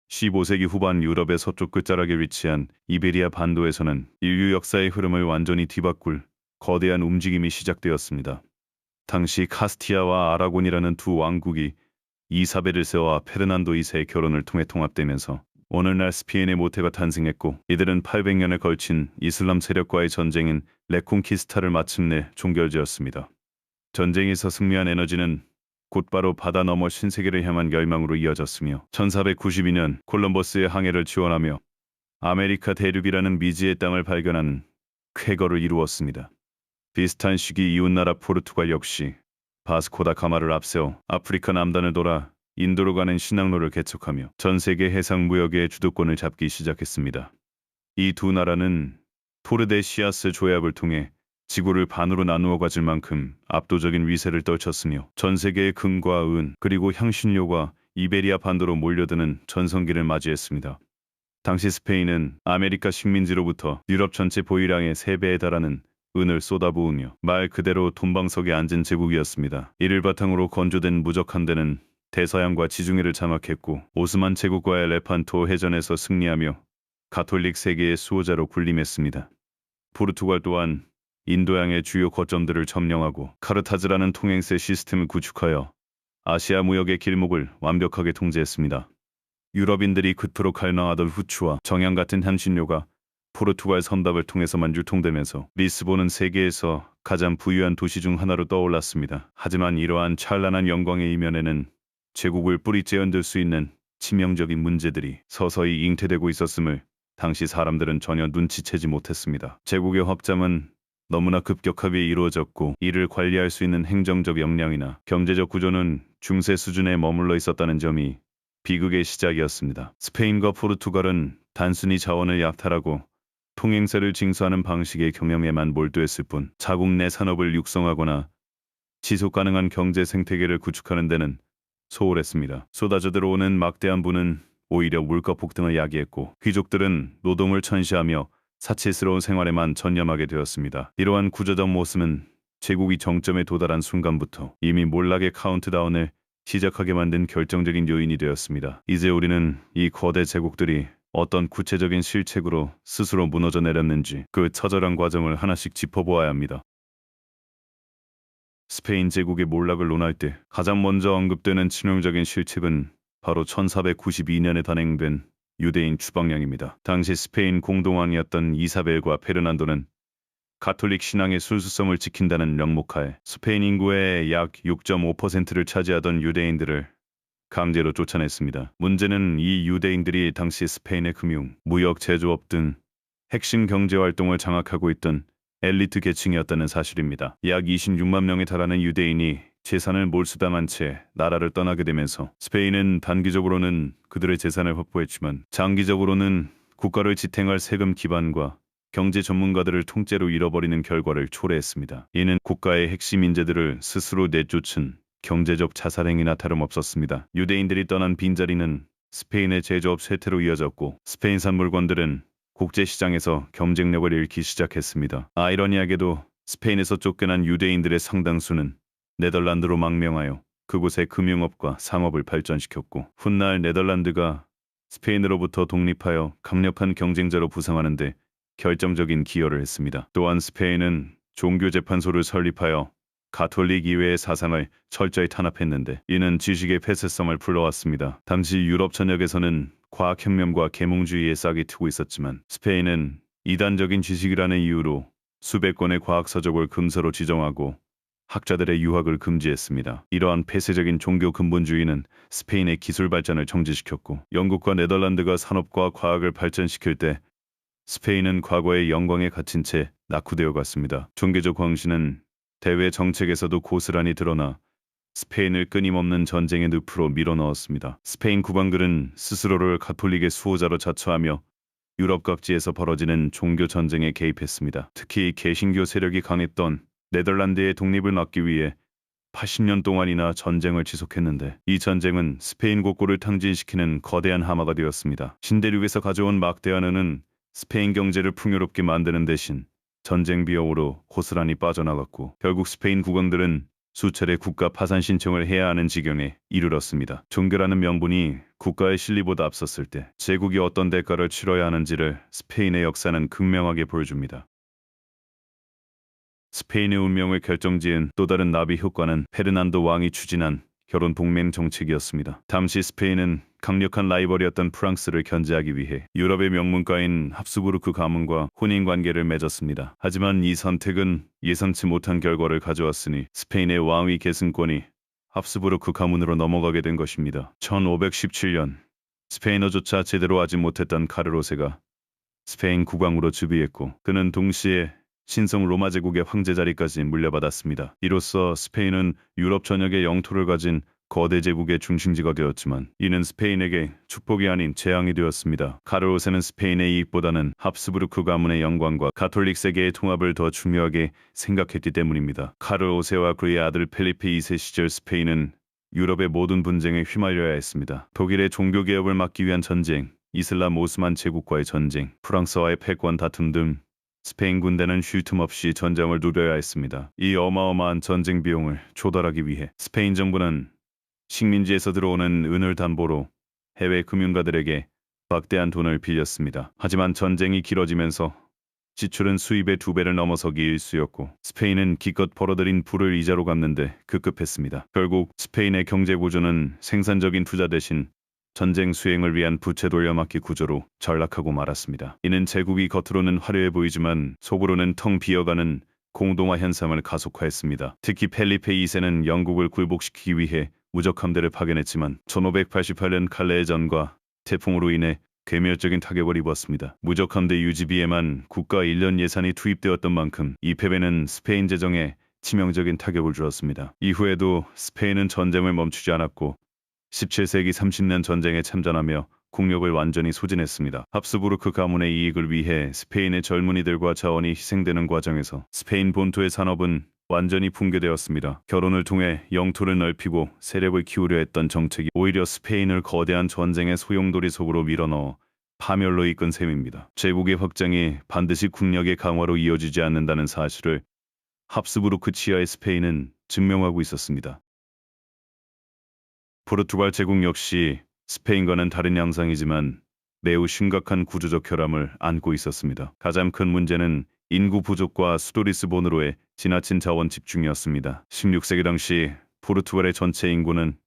15세기 후반 유럽의 서쪽 끝자락에 위치한 이베리아 반도에서는 인류 역사의 흐름을 완전히 뒤바꿀 거대한 움직임이 시작되었습니다. 당시 카스티아와 아라곤이라는 두 왕국이 이사벨 1세와 페르난도 2세의 결혼을 통해 통합되면서 오늘날 스페인의 모태가 탄생했고, 이들은 800년에 걸친 이슬람 세력과의 전쟁인 레콘키스타를 마침내 종결지었습니다. 전쟁에서 승리한 에너지는 곧바로 바다 너머 신세계를 향한 열망으로 이어졌으며 1492년 콜럼버스의 항해를 지원하며 아메리카 대륙이라는 미지의 땅을 발견하는 쾌거를 이루었습니다. 비슷한 시기 이웃나라 포르투갈 역시 바스코다 가마를 앞세워 아프리카 남단을 돌아 인도로 가는 신항로를 개척하며 전 세계 해상 무역의 주도권을 잡기 시작했습니다. 이 두 나라는 토르데시아스 조약을 통해 지구를 반으로 나누어 가질 만큼 압도적인 위세를 떨쳤으며 전 세계의 금과 은 그리고 향신료가 이베리아 반도로 몰려드는 전성기를 맞이했습니다. 당시 스페인은 아메리카 식민지로부터 유럽 전체 보유량의 3배에 달하는 은을 쏟아부으며 말 그대로 돈방석에 앉은 제국이었습니다. 이를 바탕으로 건조된 무적 함대는 대서양과 지중해를 장악했고, 오스만 제국과의 레판토 해전에서 승리하며 가톨릭 세계의 수호자로 군림했습니다. 포르투갈 또한 인도양의 주요 거점들을 점령하고 카르타즈라는 통행세 시스템을 구축하여 아시아 무역의 길목을 완벽하게 통제했습니다. 유럽인들이 그토록 갈망하던 후추와 정향 같은 향신료가 포르투갈 선박을 통해서만 유통되면서 리스본은 세계에서 가장 부유한 도시 중 하나로 떠올랐습니다. 하지만 이러한 찬란한 영광의 이면에는 제국을 뿌리째 흔들 수 있는 치명적인 문제들이 서서히 잉태되고 있었음을 당시 사람들은 전혀 눈치채지 못했습니다. 제국의 확장은 너무나 급격하게 이루어졌고, 이를 관리할 수 있는 행정적 역량이나 경제적 구조는 중세 수준에 머물러 있었다는 점이 비극의 시작이었습니다. 스페인과 포르투갈은 단순히 자원을 약탈하고 통행세를 징수하는 방식의 경영에만 몰두했을 뿐, 자국 내 산업을 육성하거나 지속 가능한 경제 생태계를 구축하는 데는 소홀했습니다. 쏟아져 들어오는 막대한 부는 오히려 물가 폭등을 야기했고, 귀족들은 노동을 천시하며 사치스러운 생활에만 전념하게 되었습니다. 이러한 구조적 모습은 제국이 정점에 도달한 순간부터 이미 몰락의 카운트다운을 시작하게 만든 결정적인 요인이 되었습니다. 이제 우리는 이 거대 제국들이 어떤 구체적인 실책으로 스스로 무너져 내렸는지 그 처절한 과정을 하나씩 짚어보아야 합니다. 스페인 제국의 몰락을 논할 때 가장 먼저 언급되는 치명적인 실책은 바로 1492년에 단행된 유대인 추방령입니다. 당시 스페인 공동왕이었던 이사벨과 페르난도는 가톨릭 신앙의 순수성을 지킨다는 명목하에 스페인 인구의 약 6.5%를 차지하던 유대인들을 강제로 쫓아냈습니다. 문제는 이 유대인들이 당시 스페인의 금융, 무역, 제조업 등 핵심 경제 활동을 장악하고 있던 엘리트 계층이었다는 사실입니다. 약 26만 명에 달하는 유대인이 재산을 몰수당한 채 나라를 떠나게 되면서 스페인은 단기적으로는 그들의 재산을 확보했지만 장기적으로는 국가를 지탱할 세금 기반과 경제 전문가들을 통째로 잃어버리는 결과를 초래했습니다. 이는 국가의 핵심 인재들을 스스로 내쫓은 경제적 자살행위나 다름없었습니다. 유대인들이 떠난 빈자리는 스페인의 제조업 쇠퇴로 이어졌고, 스페인산 물건들은 국제시장에서 경쟁력을 잃기 시작했습니다. 아이러니하게도 스페인에서 쫓겨난 유대인들의 상당수는 네덜란드로 망명하여 그곳의 금융업과 상업을 발전시켰고, 훗날 네덜란드가 스페인으로부터 독립하여 강력한 경쟁자로 부상하는 데 결정적인 기여를 했습니다. 또한 스페인은 종교재판소를 설립하여 가톨릭 이외의 사상을 철저히 탄압했는데, 이는 지식의 폐쇄성을 불러왔습니다. 당시 유럽 전역에서는 과학혁명과 계몽주의에 싹이 트고 있었지만, 스페인은 이단적인 지식이라는 이유로 수백 권의 과학서적을 금서로 지정하고 학자들의 유학을 금지했습니다. 이러한 폐쇄적인 종교 근본주의는 스페인의 기술 발전을 정지시켰고, 영국과 네덜란드가 산업과 과학을 발전시킬 때 스페인은 과거의 영광에 갇힌 채 낙후되어 갔습니다. 종교적 광신은 대외 정책에서도 고스란히 드러나 스페인을 끊임없는 전쟁의 늪으로 밀어넣었습니다. 스페인 국왕들은 스스로를 가톨릭의 수호자로 자처하며 유럽 각지에서 벌어지는 종교 전쟁에 개입했습니다. 특히 개신교 세력이 강했던 네덜란드의 독립을 막기 위해 80년 동안이나 전쟁을 지속했는데, 이 전쟁은 스페인 국고를 탕진시키는 거대한 하마가 되었습니다. 신대륙에서 가져온 막대한 은은 스페인 경제를 풍요롭게 만드는 대신 전쟁 비용으로 고스란히 빠져나갔고, 결국 스페인 국왕들은 수차례 국가 파산 신청을 해야 하는 지경에 이르렀습니다. 종교라는 명분이 국가의 실리보다 앞섰을 때 제국이 어떤 대가를 치러야 하는지를 스페인의 역사는 극명하게 보여줍니다. 스페인의 운명을 결정지은 또 다른 나비 효과는 페르난도 왕이 추진한 결혼 동맹 정책이었습니다. 당시 스페인은 강력한 라이벌이었던 프랑스를 견제하기 위해 유럽의 명문가인 합스부르크 가문과 혼인 관계를 맺었습니다. 하지만 이 선택은 예상치 못한 결과를 가져왔으니 스페인의 왕위 계승권이 합스부르크 가문으로 넘어가게 된 것입니다. 1517년 스페인어조차 제대로 하지 못했던 카르로세가 스페인 국왕으로 즉위했고 그는 동시에 신성 로마 제국의 황제 자리까지 물려받았습니다. 이로써 스페인은 유럽 전역의 영토를 가진 거대 제국의 중심지가 되었지만 이는 스페인에게 축복이 아닌 재앙이 되었습니다. 카르로세는 스페인의 이익보다는 합스부르크 가문의 영광과 가톨릭 세계의 통합을 더 중요하게 생각했기 때문입니다. 카르로세와 그의 아들 펠리페 2세 시절 스페인은 유럽의 모든 분쟁에 휘말려야 했습니다. 독일의 종교개혁을 막기 위한 전쟁, 이슬람 오스만 제국과의 전쟁, 프랑스와의 패권 다툼 등 스페인 군대는 쉴 틈 없이 전쟁을 누려야 했습니다. 이 어마어마한 전쟁 비용을 조달하기 위해 스페인 정부는 식민지에서 들어오는 은을 담보로 해외 금융가들에게 막대한 돈을 빌렸습니다. 하지만 전쟁이 길어지면서 지출은 수입의 2배를 넘어서기 일쑤였고 스페인은 기껏 벌어들인 부를 이자로 갚는데 급급했습니다. 결국 스페인의 경제 구조는 생산적인 투자 대신 전쟁 수행을 위한 부채 돌려막기 구조로 전락하고 말았습니다. 이는 제국이 겉으로는 화려해 보이지만 속으로는 텅 비어가는 공동화 현상을 가속화했습니다. 특히 펠리페 2세는 영국을 굴복시키기 위해 무적함대를 파견했지만 1588년 칼레의 전과 태풍으로 인해 괴멸적인 타격을 입었습니다. 무적함대 유지비에만 국가 1년 예산이 투입되었던 만큼 이 패배는 스페인 재정에 치명적인 타격을 주었습니다. 이후에도 스페인은 전쟁을 멈추지 않았고 17세기 30년 전쟁에 참전하며 국력을 완전히 소진했습니다. 합스부르크 가문의 이익을 위해 스페인의 젊은이들과 자원이 희생되는 과정에서 스페인 본토의 산업은 완전히 붕괴되었습니다. 결혼을 통해 영토를 넓히고 세력을 키우려 했던 정책이 오히려 스페인을 거대한 전쟁의 소용돌이 속으로 밀어넣어 파멸로 이끈 셈입니다. 제국의 확장이 반드시 국력의 강화로 이어지지 않는다는 사실을 합스부르크 치하의 스페인은 증명하고 있었습니다. 포르투갈 제국 역시 스페인과는 다른 양상이지만 매우 심각한 구조적 결함을 안고 있었습니다. 가장 큰 문제는 인구 부족과 수도 리스본으로의 지나친 자원 집중이었습니다. 16세기 당시 포르투갈의 전체 인구는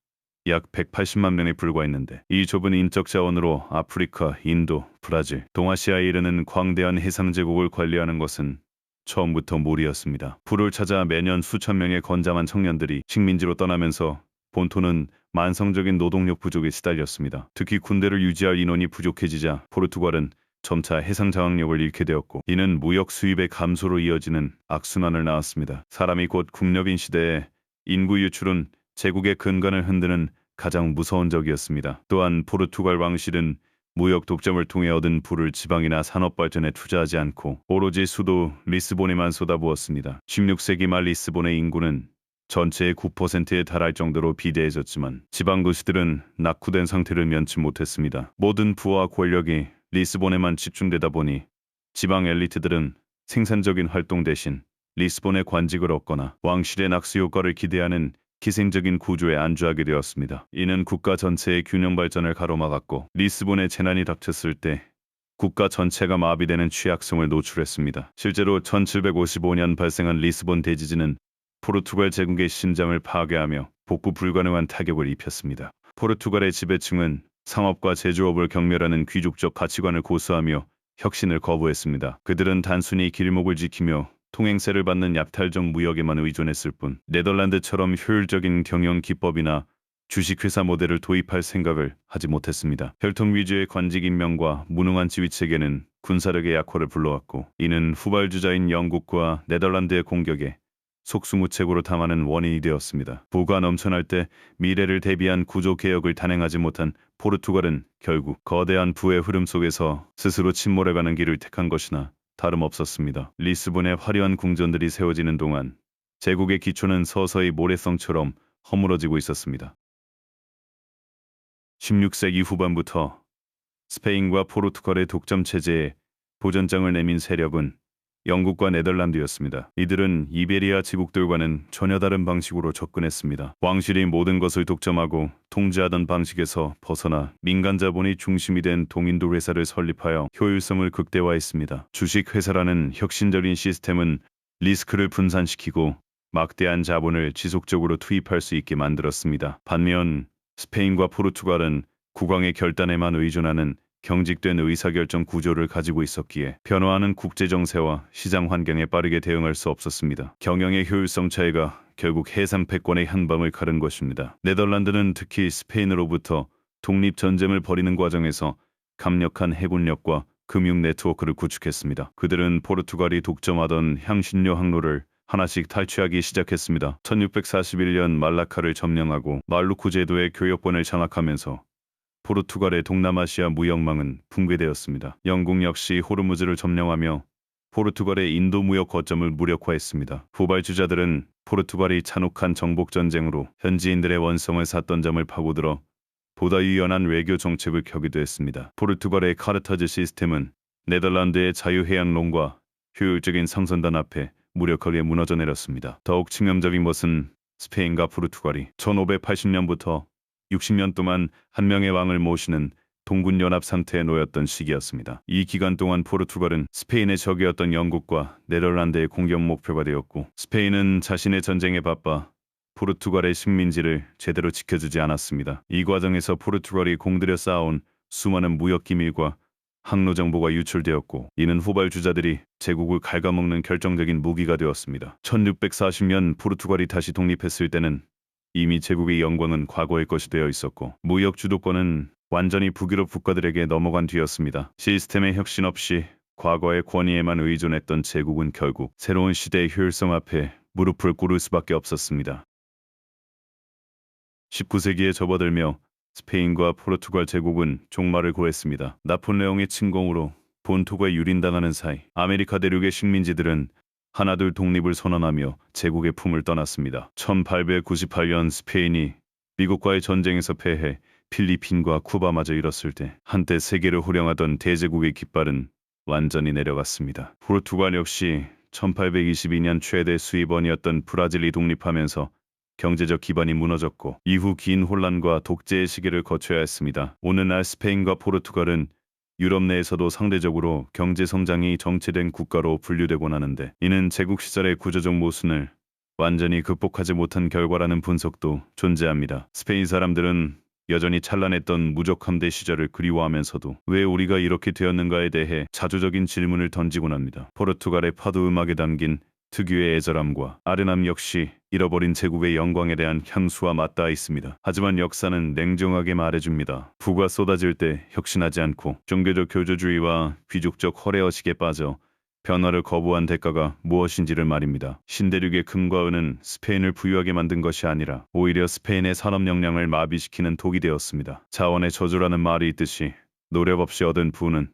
약 180만 명에 불과했는데 이 좁은 인적 자원으로 아프리카, 인도, 브라질, 동아시아에 이르는 광대한 해상 제국을 관리하는 것은 처음부터 무리였습니다. 불을 찾아 매년 수천 명의 건장한 청년들이 식민지로 떠나면서 본토는 만성적인 노동력 부족에 시달렸습니다. 특히 군대를 유지할 인원이 부족해지자 포르투갈은 점차 해상 장악력을 잃게 되었고 이는 무역 수입의 감소로 이어지는 악순환을 낳았습니다. 사람이 곧 국력인 시대에 인구 유출은 제국의 근간을 흔드는 가장 무서운 적이었습니다. 또한 포르투갈 왕실은 무역 독점을 통해 얻은 부를 지방이나 산업 발전에 투자하지 않고 오로지 수도 리스본에만 쏟아부었습니다. 16세기 말 리스본의 인구는 전체의 9%에 달할 정도로 비대해졌지만 지방 도시들은 낙후된 상태를 면치 못했습니다. 모든 부와 권력이 리스본에만 집중되다 보니 지방 엘리트들은 생산적인 활동 대신 리스본의 관직을 얻거나 왕실의 낙수 효과를 기대하는 기생적인 구조에 안주하게 되었습니다. 이는 국가 전체의 균형 발전을 가로막았고 리스본에 재난이 닥쳤을 때 국가 전체가 마비되는 취약성을 노출했습니다. 실제로 1755년 발생한 리스본 대지진은 포르투갈 제국의 심장을 파괴하며 복구 불가능한 타격을 입혔습니다. 포르투갈의 지배층은 상업과 제조업을 경멸하는 귀족적 가치관을 고수하며 혁신을 거부했습니다. 그들은 단순히 길목을 지키며 통행세를 받는 약탈적 무역에만 의존했을 뿐 네덜란드처럼 효율적인 경영 기법이나 주식회사 모델을 도입할 생각을 하지 못했습니다. 혈통 위주의 관직 임명과 무능한 지휘체계는 군사력의 약화를 불러왔고 이는 후발주자인 영국과 네덜란드의 공격에 속수무책으로 당하는 원인이 되었습니다. 부가 넘쳐날 때 미래를 대비한 구조 개혁을 단행하지 못한 포르투갈은 결국 거대한 부의 흐름 속에서 스스로 침몰해가는 길을 택한 것이나 다름없었습니다. 리스본의 화려한 궁전들이 세워지는 동안 제국의 기초는 서서히 모래성처럼 허물어지고 있었습니다. 16세기 후반부터 스페인과 포르투갈의 독점 체제에 도전장을 내민 세력은 영국과 네덜란드였습니다. 이들은 이베리아 제국들과는 전혀 다른 방식으로 접근했습니다. 왕실이 모든 것을 독점하고 통제하던 방식에서 벗어나 민간 자본이 중심이 된 동인도 회사를 설립하여 효율성을 극대화했습니다. 주식 회사라는 혁신적인 시스템은 리스크를 분산시키고 막대한 자본을 지속적으로 투입할 수 있게 만들었습니다. 반면 스페인과 포르투갈은 국왕의 결단에만 의존하는 경직된 의사결정 구조를 가지고 있었기에 변화하는 국제정세와 시장 환경에 빠르게 대응할 수 없었습니다. 경영의 효율성 차이가 결국 해상 패권의 한밤을 가른 것입니다. 네덜란드는 특히 스페인으로부터 독립전쟁을 벌이는 과정에서 강력한 해군력과 금융 네트워크를 구축했습니다. 그들은 포르투갈이 독점하던 향신료 항로를 하나씩 탈취하기 시작했습니다. 1641년 말라카를 점령하고 말루쿠 제도의 교역권을 장악하면서 포르투갈의 동남아시아 무역망은 붕괴되었습니다. 영국 역시 호르무즈를 점령하며 포르투갈의 인도 무역 거점을 무력화했습니다. 후발주자들은 포르투갈이 잔혹한 정복전쟁으로 현지인들의 원성을 샀던 점을 파고들어 보다 유연한 외교 정책을 펴기도 했습니다. 포르투갈의 카르타즈 시스템은 네덜란드의 자유해양론과 효율적인 상선단 앞에 무력하게 무너져 내렸습니다. 더욱 치명적인 것은 스페인과 포르투갈이 1580년부터 60년 동안 한 명의 왕을 모시는 동군연합 상태에 놓였던 시기였습니다. 이 기간 동안 포르투갈은 스페인의 적이었던 영국과 네덜란드의 공격 목표가 되었고, 스페인은 자신의 전쟁에 바빠 포르투갈의 식민지를 제대로 지켜주지 않았습니다. 이 과정에서 포르투갈이 공들여 쌓아온 수많은 무역 기밀과 항로 정보가 유출되었고, 이는 후발주자들이 제국을 갉아먹는 결정적인 무기가 되었습니다. 1640년 포르투갈이 다시 독립했을 때는 이미 제국의 영광은 과거의 것이 되어 있었고, 무역 주도권은 완전히 북유럽 국가들에게 넘어간 뒤였습니다. 시스템의 혁신 없이 과거의 권위에만 의존했던 제국은 결국 새로운 시대의 효율성 앞에 무릎을 꿇을 수밖에 없었습니다. 19세기에 접어들며 스페인과 포르투갈 제국은 종말을 고했습니다. 나폴레옹의 침공으로 본토가 유린당하는 사이 아메리카 대륙의 식민지들은 하나둘 독립을 선언하며 제국의 품을 떠났습니다. 1898년 스페인이 미국과의 전쟁에서 패해 필리핀과 쿠바마저 잃었을 때 한때 세계를 호령하던 대제국의 깃발은 완전히 내려갔습니다. 포르투갈 역시 1822년 최대 수입원이었던 브라질이 독립하면서 경제적 기반이 무너졌고, 이후 긴 혼란과 독재의 시기를 거쳐야 했습니다. 오늘날 스페인과 포르투갈은 유럽 내에서도 상대적으로 경제 성장이 정체된 국가로 분류되곤 하는데, 이는 제국 시절의 구조적 모순을 완전히 극복하지 못한 결과라는 분석도 존재합니다. 스페인 사람들은 여전히 찬란했던 무적 함대 시절을 그리워하면서도 왜 우리가 이렇게 되었는가에 대해 자조적인 질문을 던지곤 합니다. 포르투갈의 파도 음악에 담긴 특유의 애절함과 아련함 역시 잃어버린 제국의 영광에 대한 향수와 맞닿아 있습니다. 하지만 역사는 냉정하게 말해줍니다. 부가 쏟아질 때 혁신하지 않고 종교적 교조주의와 귀족적 허례허식에 빠져 변화를 거부한 대가가 무엇인지를 말입니다. 신대륙의 금과 은은 스페인을 부유하게 만든 것이 아니라 오히려 스페인의 산업 역량을 마비시키는 독이 되었습니다. 자원의 저주라는 말이 있듯이 노력 없이 얻은 부는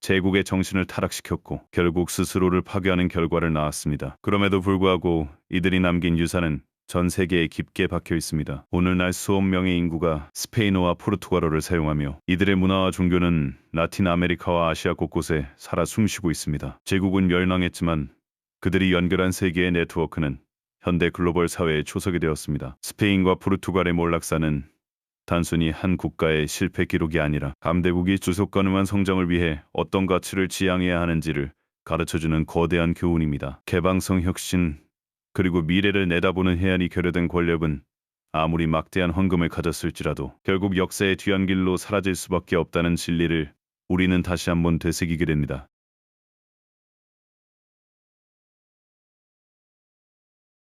제국의 정신을 타락시켰고 결국 스스로를 파괴하는 결과를 낳았습니다. 그럼에도 불구하고 이들이 남긴 유산은 전 세계에 깊게 박혀 있습니다. 오늘날 수억 명의 인구가 스페인어와 포르투갈어를 사용하며 이들의 문화와 종교는 라틴 아메리카와 아시아 곳곳에 살아 숨쉬고 있습니다. 제국은 멸망했지만 그들이 연결한 세계의 네트워크는 현대 글로벌 사회의 초석이 되었습니다. 스페인과 포르투갈의 몰락사는 단순히 한 국가의 실패 기록이 아니라 감대국이 지속 가능한 성장을 위해 어떤 가치를 지향해야 하는지를 가르쳐주는 거대한 교훈입니다. 개방성 혁신 그리고 미래를 내다보는 해안이 결여된 권력은 아무리 막대한 헌금을 가졌을지라도 결국 역사의 뒤안길로 사라질 수밖에 없다는 진리를 우리는 다시 한번 되새기게 됩니다.